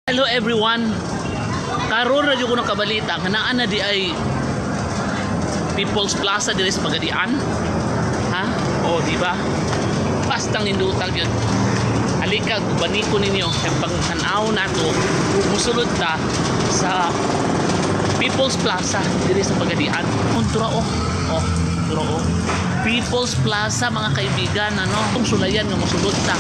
Hello everyone. Karon ra jud ko nakabalita nga naa na di ay People's Plaza diri sa Pagadian. Ha? O di ba? Bastang indutag yun. Halika, baniko ninyo kay pangtanaw nato musulod ta sa People's Plaza diri sa Pagadian. Kontra oh, turo oh. People's Plaza mga kaibigan, ano? Kung sulayan nga mosulod ta.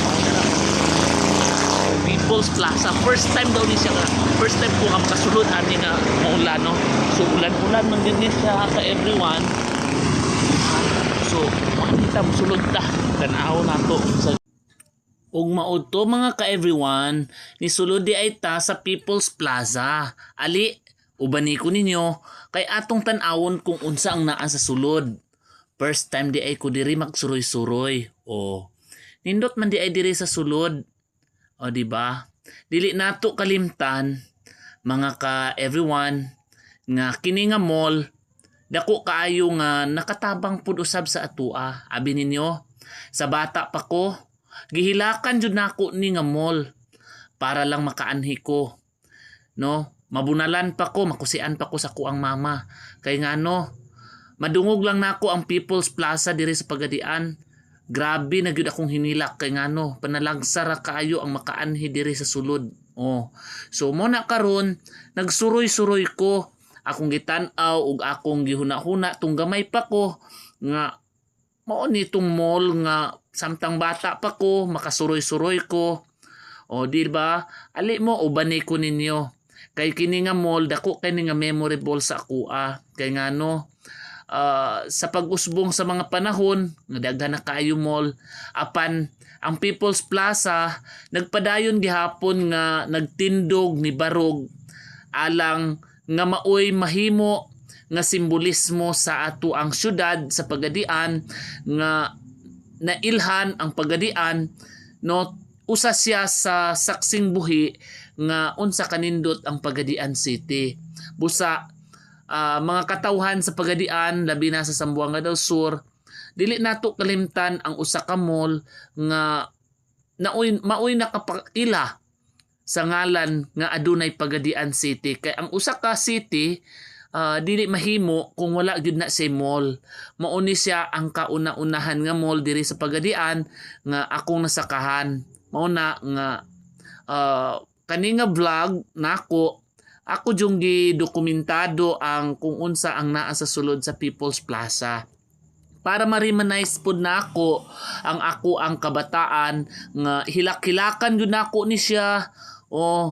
People's Plaza. First time daw ni siya. First time ko ang kasulod ani nga maulan, no? So ulan-ulan man din siya ka everyone. So makita mo sulod ta. Tanaw nato sa ug maud to mga ka everyone, ni sulod di ay ta sa People's Plaza. Ali, ubani ko ninyo kay atong tan-awon kung unsa ang naa sa sulod. First time di ay ko diri magsuroy-suroy. Oh. Nindot man di ay diri sa sulod. O di ba? Dili nato kalimtan mga ka everyone nga kini nga mall dako kaayo nga nakatabang pud usab sa atua. Abi ninyo, sa bata pa ko gihilakan jud nako ni nga mall para lang makaanhi ko. No? Mabunalan pa ko, makusian pa ko sa kuang mama. Kay ngano, madungog lang nako ang People's Plaza diri sa Pagadian. Grabe na gyud akong hinilak kay ngano panalagsara kaayo ang makaanhi diri sa sulod. Oh. So mo na karon nagsuroy-suroy ko, akong gitan-aw ug akong gihuna-huna tung gamay pa ko nga mao nitong mall nga samtang bata pa ko makasuroy-suroy ko. O di ba? Ali mo ubani ko ninyo. Kay kini nga mall dako kay nga memorable sa akua. Kay ngano sa pag-usbong sa mga panahon nga daghan na kaayo mall apan ang People's Plaza nagpadayon gihapon nga nagtindog ni barog alang nga maoy mahimo nga simbolismo sa ato ang syudad sa Pagadian nga nailhan ang Pagadian, no? Usa siya sa saksing buhi nga unsa kanindot ang Pagadian City. Busa mga katawhan sa Pagadian, labi na sa Zamboanga del Sur, dili nato kalimtan ang usa ka mall nga maoy nakapakila sa ngalan nga adunay Pagadian City. Kay ang usa ka city dili mahimo kung wala gyud na say mall. Mao ni siya ang kauna-unahan nga mall diri sa Pagadian nga akong nasakahan. Mao na nga kani nga vlog nako ako jung gidokumentado ang kung unsa ang naa sa sulod sa People's Plaza. Para ma-reminisce pud nako ang kabataan nga hilak-hilakan gyud nako ni siya. O